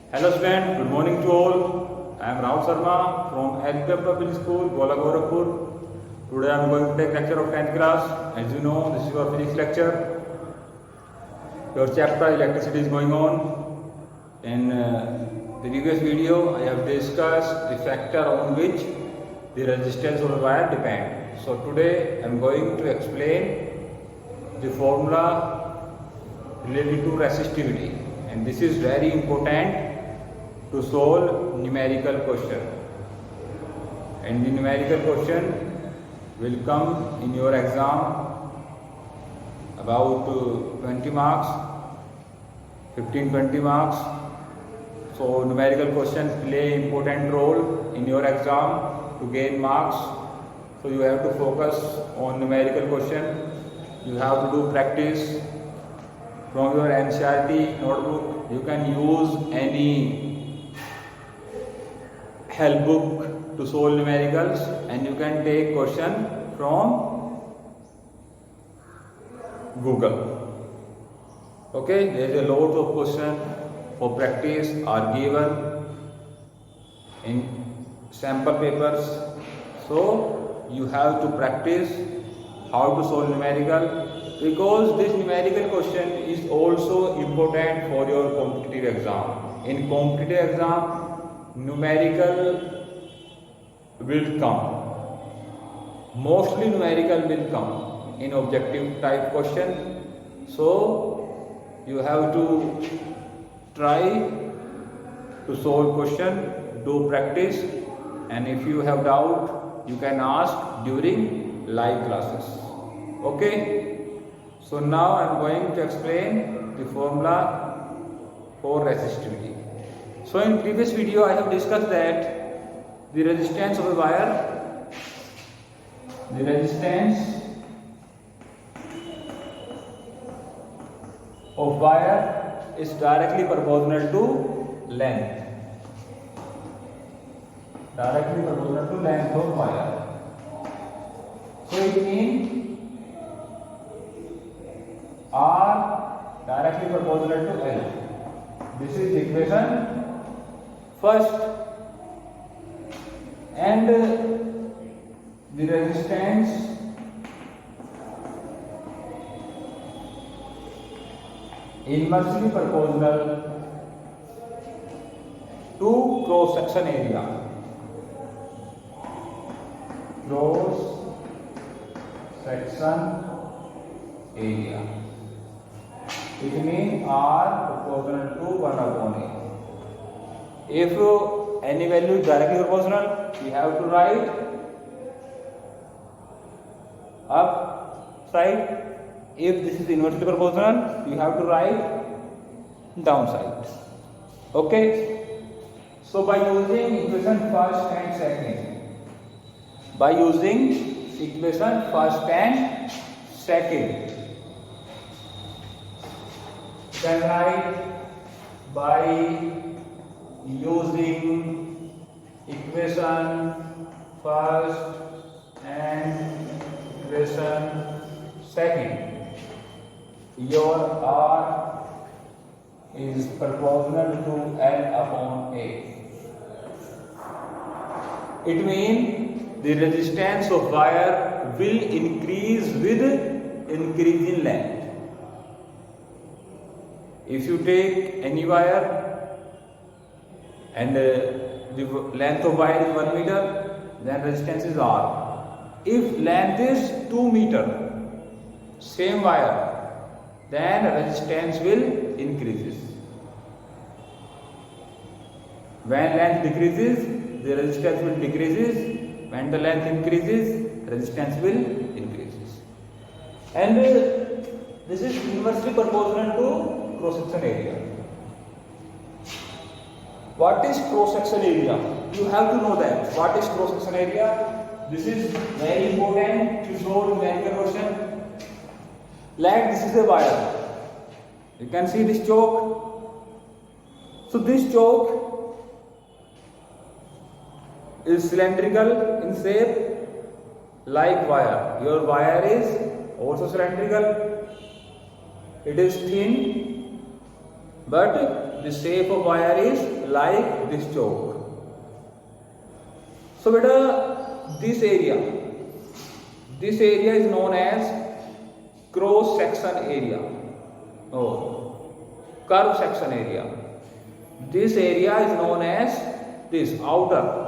Hello students, good morning to all. I am Rao Sharma from LPF Public School, Gola Gorakhpur. Today I am going to take lecture of 10th class. As you know, this is our physics lecture. Your chapter electricity is going on. In the previous video, I have discussed the factor on which the resistance of a wire depends. So today I am going to explain the formula related to resistivity, and this is very important to solve numerical question. And the numerical question will come in your exam about 20 marks, 15-20 marks. So numerical questions play important role in your exam to gain marks. So you have to focus on numerical question. You have to do practice from your NCERT notebook. You can use any help book to solve numericals, and you can take question from Google. Okay, there is a lot of question for practice are given in sample papers, so you have to practice how to solve numerical, because this numerical question is also important for your competitive exam. In competitive exam, numerical will come. Mostly numerical will come in objective type question. So you have to try to solve question, do practice, and if you have doubt, you can ask during live classes. Okay. So now I am going to explain the formula for resistivity. So in previous video I have discussed that the resistance of a wire, the resistance of wire is directly proportional to length. Directly proportional to length of wire. So it means R directly proportional to L. This is the equation first, and the resistance inversely proportional to cross section area. Cross section area. It means R proportional to 1 upon A. If any value is directly proportional, we have to write up side. If this is inversely proportional, you have to write downside. Okay. So by using equation first and second, then write by using equation first and equation second, your R is proportional to L upon A. It means the resistance of wire will increase with increasing length. If you take any wire and the length of wire is 1 meter, then resistance is R. If length is 2 meter, same wire, then resistance will increases. When length decreases, the resistance will decreases. When the length increases, resistance will increases. And this is inversely proportional to cross section area. What is cross section area? You have to know that. What is cross section area? This is very important to solve numerical question. Like this is a wire. You can see this choke. So this choke is cylindrical in shape like wire. Your wire is also cylindrical. It is thin but the shape of wire is like this chalk. So beta, this area is known as cross section area or curve section area. This area is known as this outer.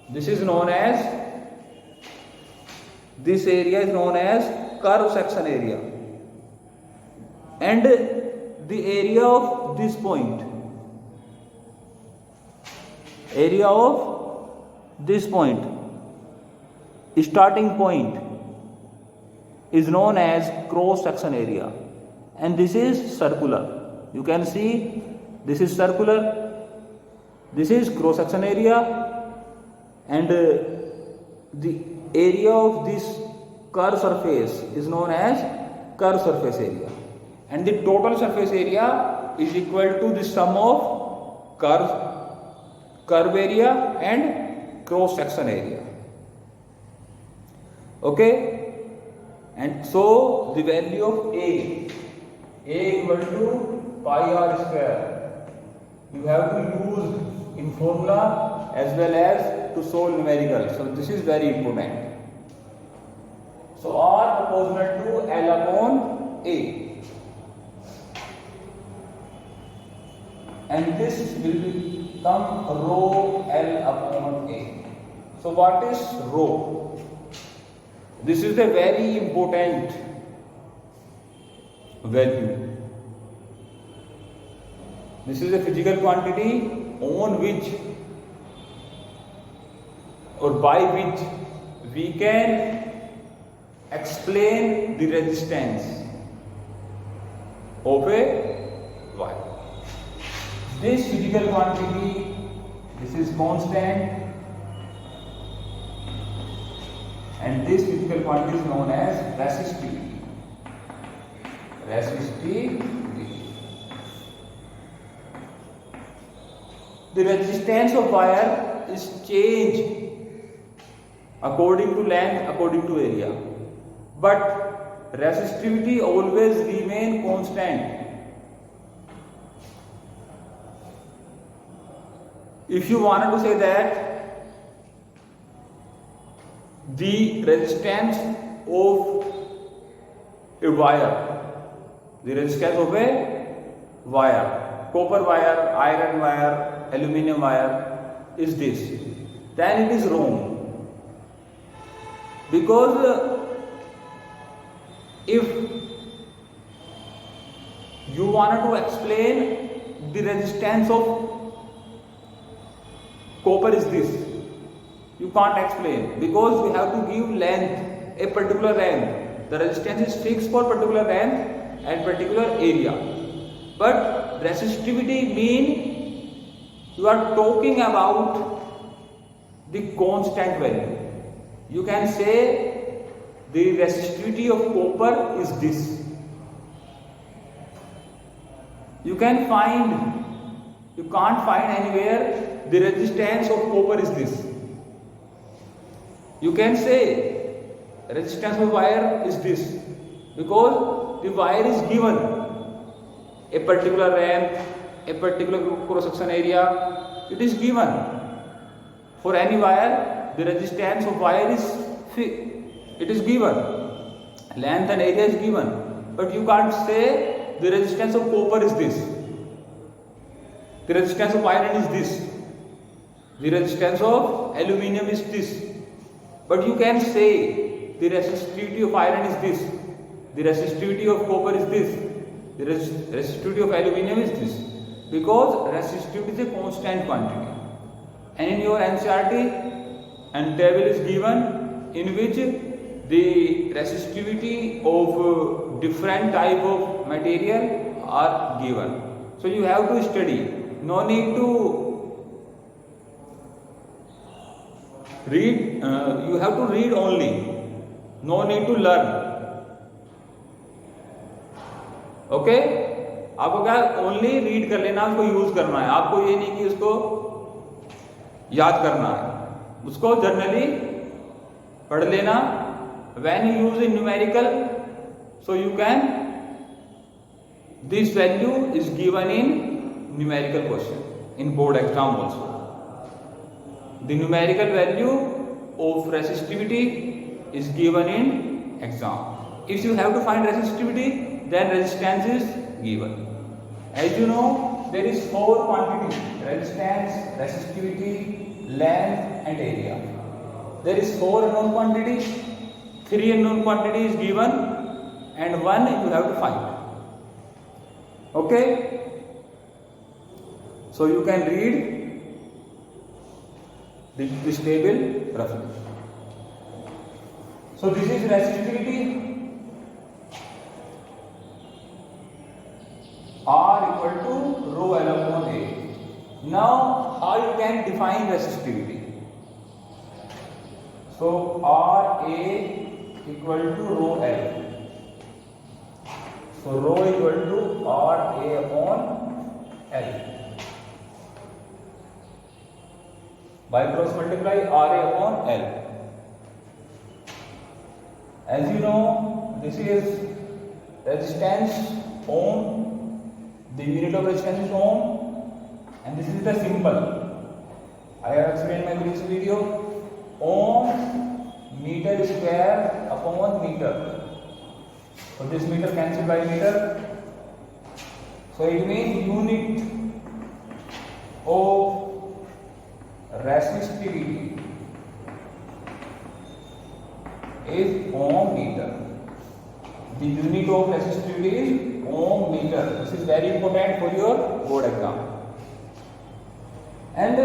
This area is known as curve section area, and the area of this point, starting point, is known as cross section area, and this is circular. You can see this is circular, this is cross section area, and the area of this curved surface is known as curved surface area, and the total surface area is equal to the sum of curve area and cross section area. Okay, and so the value of A equal to pi r square you have to use in formula as well as to solve numerical. So this is very important. So R proportional to L upon A, and this will become rho L upon A. So what is rho? This is a very important value. This is a physical quantity on which or by which we can explain the resistance of a wire. This physical quantity, this is constant, and this physical quantity is known as resistivity. The resistance of wire is changed according to length, according to area, but resistivity always remain constant. If you wanted to say that the resistance of a wire, copper wire, iron wire, aluminum wire is this, then it is wrong. Because if you wanted to explain the resistance of copper is this, you can't explain, because we have to give length, a particular length. The resistance is fixed for particular length and particular area. But resistivity mean you are talking about the constant value. You can say the resistivity of copper is this. You can't find anywhere the resistance of copper is this. You can say resistance of wire is this, because the wire is given a particular length, a particular cross section area. It is given. For any wire, the resistance of wire is given. Length and area is given. But you can't say the resistance of copper is this. The resistance of iron is this. The resistance of aluminum is this. But you can say the resistivity of iron is this. The resistivity of copper is this. The resistivity of aluminum is this. Because resistivity is a constant quantity. And in your NCERT and table is given in which the resistivity of different type of material are given. So you have to study. No need to read, you have to read only. No need to learn. Okay, आपको क्या only read कर लेना, उसको use करना है. आपको ये नहीं कि उसको याद करना है, उसको जनरली पढ़ लेना. When you use in numerical, so you can This value is given in numerical question in board exam also. The numerical value of resistivity is given in exam. If you have to find resistivity, then resistance is given. As you know, there is 4 quantities: resistance, resistivity, length and area. There is 4 unknown quantities, 3 unknown quantities given and 1 you have to find. Okay? So you can read this table roughly. So this is resistivity. R equal to rho L upon A. Now how you can define resistivity? So RA equal to rho L. So rho equal to RA upon L. By cross multiply RA upon L. As you know, this is resistance ohm. The unit of resistance is ohm, and this is the symbol. I have explained in my previous video. Ohm meter square upon meter. So this meter cancelled by meter. So it means unit of resistivity is ohm meter. The unit of resistivity is ohm meter. This is very important for your board exam. And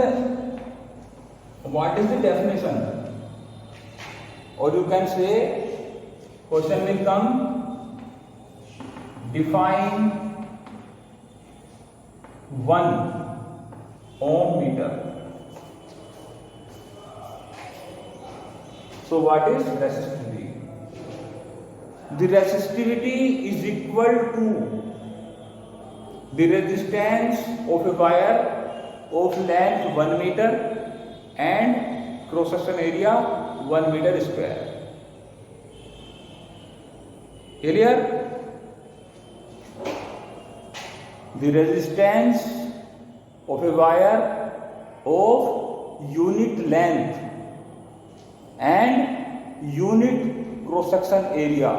what is the definition? Or you can say, question will come, define 1 ohm meter. So what is resistivity? The resistivity is equal to the resistance of a wire of length 1 meter and cross section area 1 meter square. Clear? The resistance of a wire of unit length and unit cross section area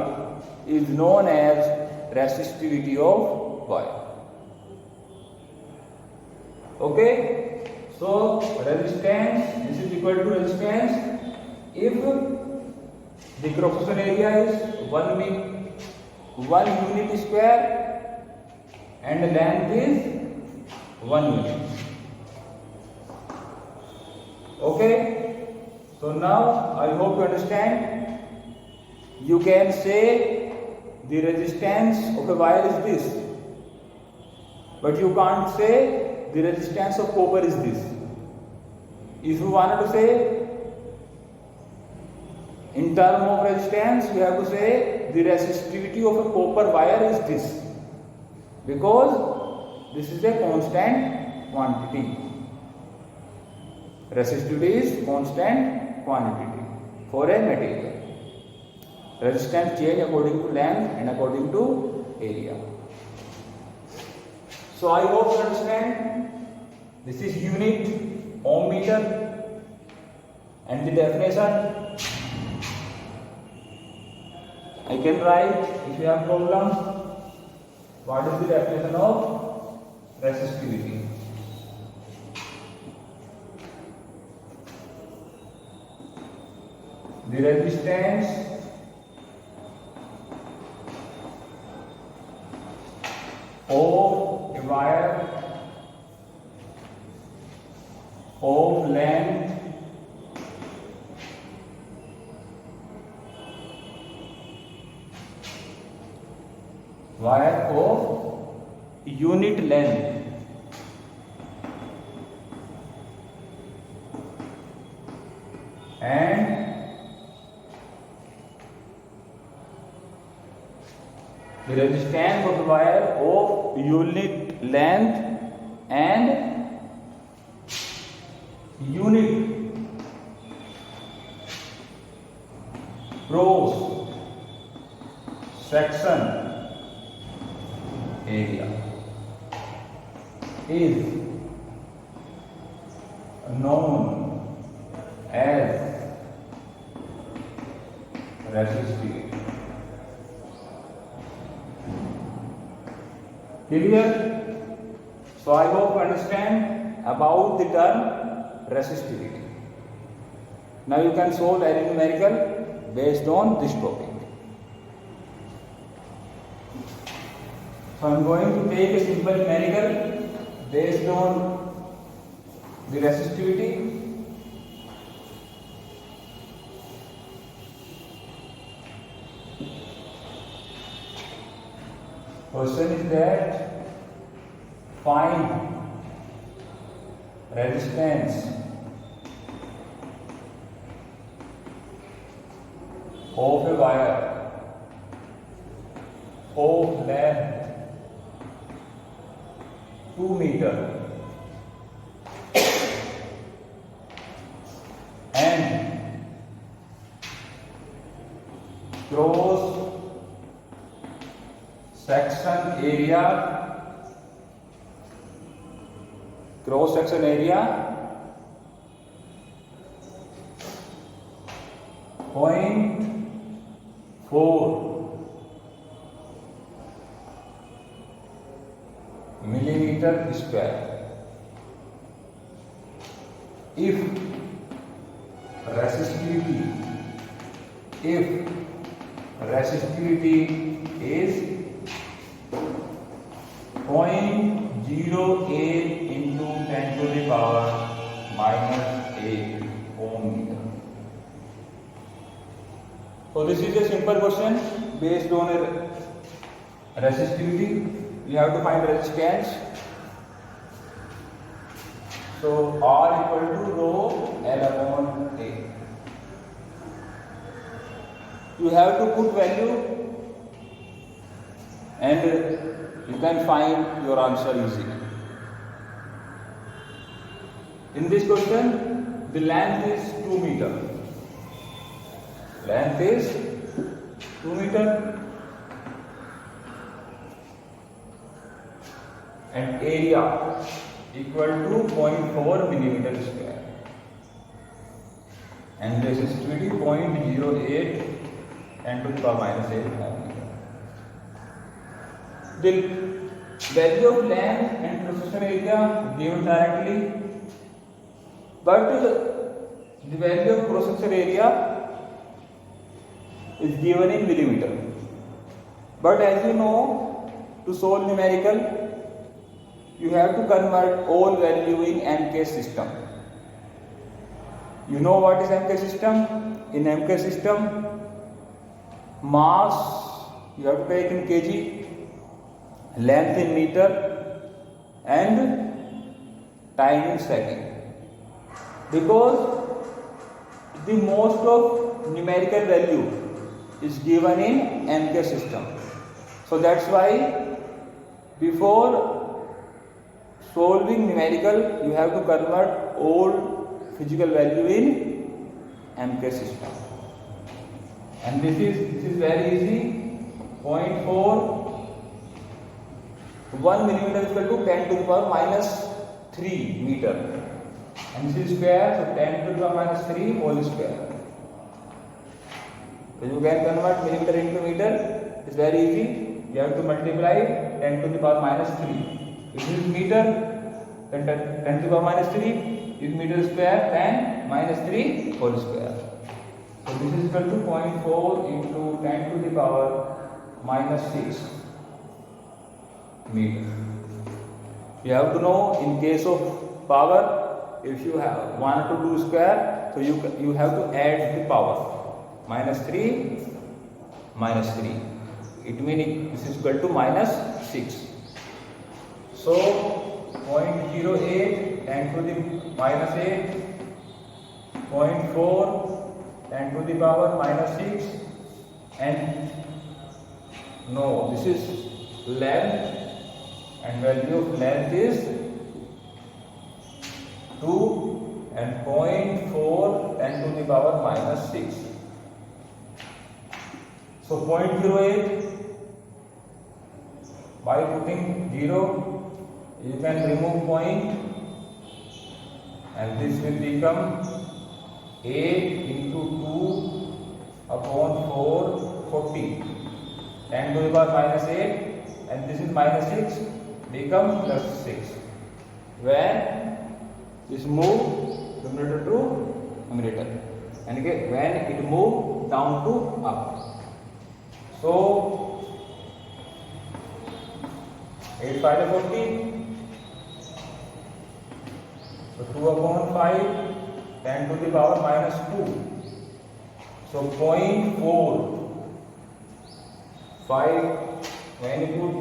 is known as resistivity of wire. Okay, so resistance, this is equal to resistance if the cross section area is 1 unit square and the length is 1 unit. Okay, so now I hope you understand. You can say the resistance of a wire is this, but you can't say the resistance of copper is this. If you wanted to say in term of resistance, you have to say the resistivity of a copper wire is this, because this is a constant quantity. Resistivity is constant quantity for a material. Resistance change according to length and according to area. So I hope you understand. This is unit ohm meter and the definition I can write if you have problem. What is the definition of resistivity? The resistance of a wire of length unit length and the resistance of the wire of unit length and unit cross section area is known as resistivity. Clear? So I hope you understand about the term resistivity. Now you can solve any numerical based on this topic. So I am going to take a simple numerical based on the resistivity. Question is that find resistance of a wire of length 2 meter and cross section area 0.4 millimeter square. If resistivity is 0.08 into 10 to the power minus 8 ohm meter. So this is a simple question based on a resistivity. We have to find resistance. So R equal to rho L upon A. You have to put value and you can find your answer easily. In this question, the length is 2 meter. Length is 2 meter and area equal to 0.4 millimeter square and resistivity 0.08 10 to the power minus 8 millimeter. The value of length and cross-section area given directly, but the value of cross-section area is given in millimeter. But as you know, to solve numerical, you have to convert all value in MK system. You know what is MK system? In MK system, mass you have to take in kg, length in meter and time in second. Because the most of numerical value is given in MK system. So that's why before solving numerical, you have to convert all physical value in MK system. And this is very easy. 0.4 1 millimeter is equal to 10 to the power minus 3 meter. And this is square, so 10 to the power minus 3 whole square. So you can convert millimeter into meter. It's very easy. You have to multiply 10 to the power minus 3. If this is meter, then 10 to the power minus 3 is meter square and minus 3 whole square. So this is equal to 0.4 into 10 to the power minus 6 meter. You have to know in case of power, if you have 1 to 2 square, so you have to add the power. Minus 3 minus 3. It means this is equal to minus 6. So 0.08 10 to the minus 8, 0.4 10 to the power minus 6, and no, this is length and value of length is 2 and 0.4 10 to the power minus 6. So 0.08 by putting 0 you can remove point and this will become 8 into 2 upon 4 40 10 to the power minus 8 and this is minus 6 become plus 6 when this move numerator to numerator and again when it move down to up. So 8 5 is 40. So 2 upon 5 10 to the power minus 2. So 0.4 5 when you put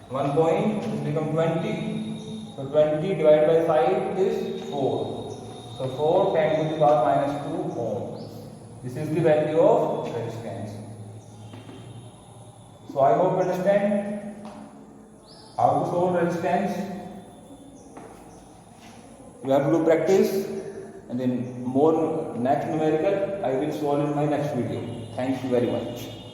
1 point it become 20. So 20 divided by 5 is 4. So 4 10 to the power minus 2 ohms. This is the value of resistance. So I hope you understand how to solve resistance. You have to do practice and then more next numerical I will solve in my next video. Thank you very much.